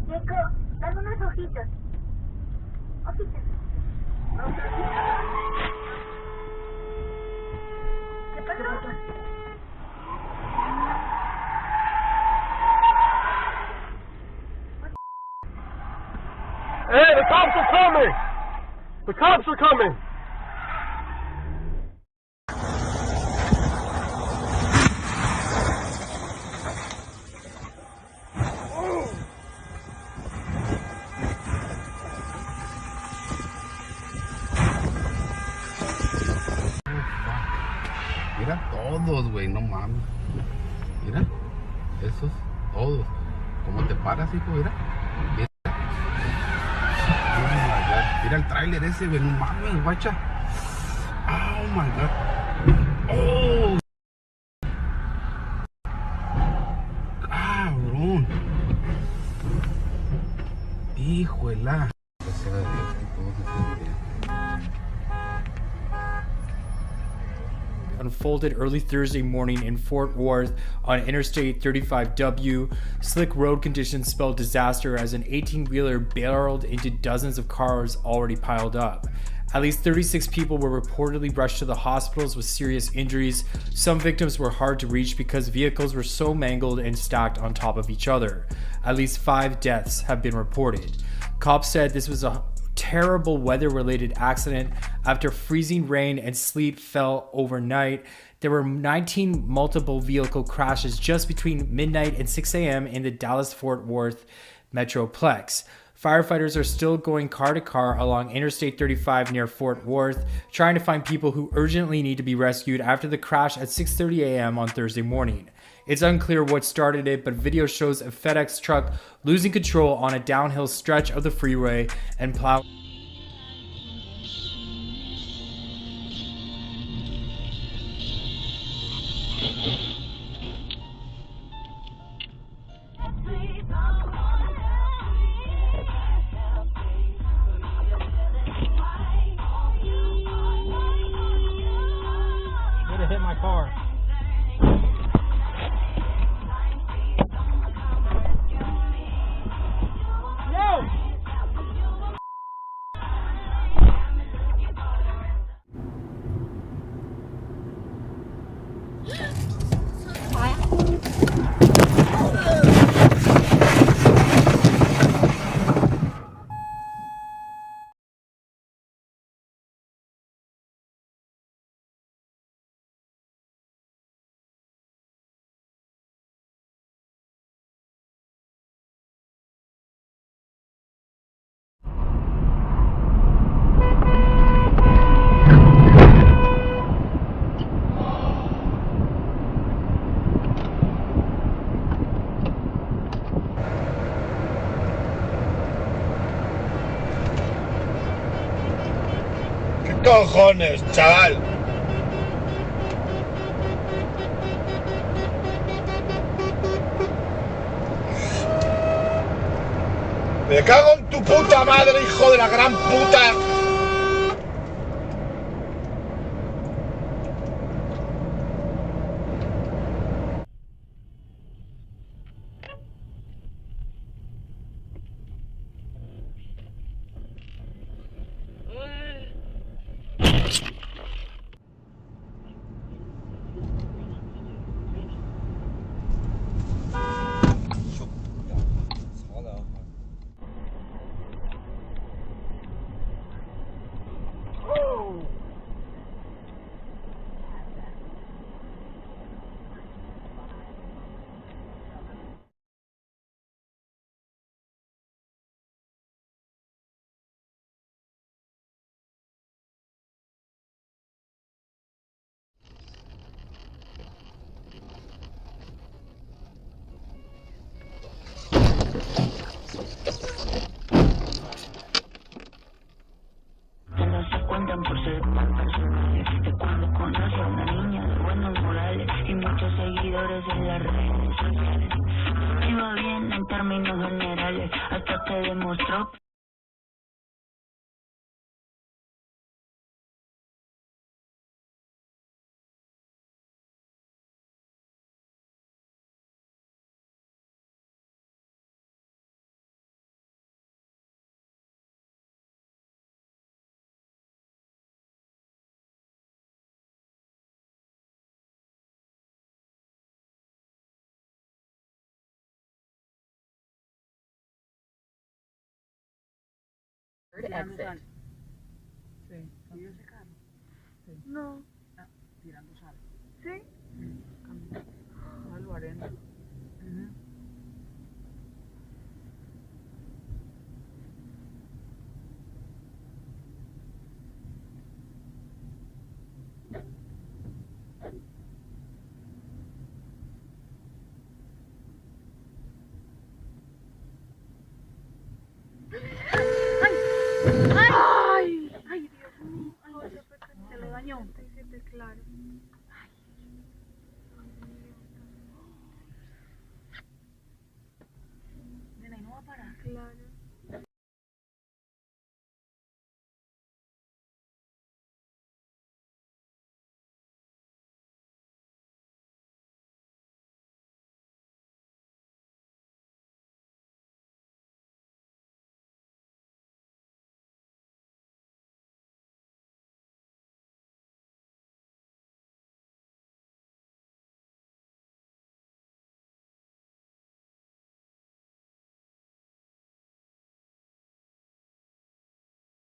Nico, dame unas hojitas. Hojitas. ¿Qué pasó? Hey, the cops are coming! The cops are coming! Mira todos, güey, no mames. Mira, esos, todos. ¿Cómo te paras, hijo? Mira. Mira el tráiler ese, güey, no mames, guacha. Oh my god. Oh. Cabrón. Híjola. Gracias a Dios que todos estén bien. Unfolded early Thursday morning in Fort Worth on Interstate 35W. Slick road conditions spelled disaster as an 18-wheeler barreled into dozens of cars already piled up. At least 36 people were reportedly rushed to the hospitals with serious injuries. Some victims were hard to reach because vehicles were so mangled and stacked on top of each other. At least 5 deaths have been reported. Cops said this was a terrible weather-related accident after freezing rain and sleet fell overnight. There were 19 multiple vehicle crashes just between midnight and 6 a.m. in the Dallas-Fort Worth Metroplex. Firefighters are still going car to car along Interstate 35 near Fort Worth, trying to find people who urgently need to be rescued after the crash at 6:30 a.m. on Thursday morning. It's unclear what started it, but video shows a FedEx truck losing control on a downhill stretch of the freeway and plow. Hit my car. cojones, chaval? Me cago en tu puta madre, hijo de la gran puta. Por ser mal personajes, de cuando conocí a una niña de buenos modales y muchos seguidores en las redes sociales. Iba bien en términos generales hasta que demostró. Exit. No. Tirando sal. ¿Sí? Algo arena. ¡Ay! ¡Ay, Dios mío! Ay, se le dañó. Sí, sí, claro. Nena, y no va a parar. Claro.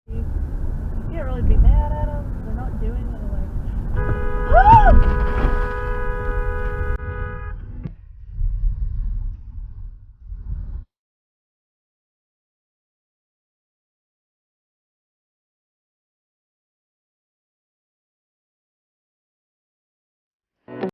You can't really be mad at them. They're not doing it like.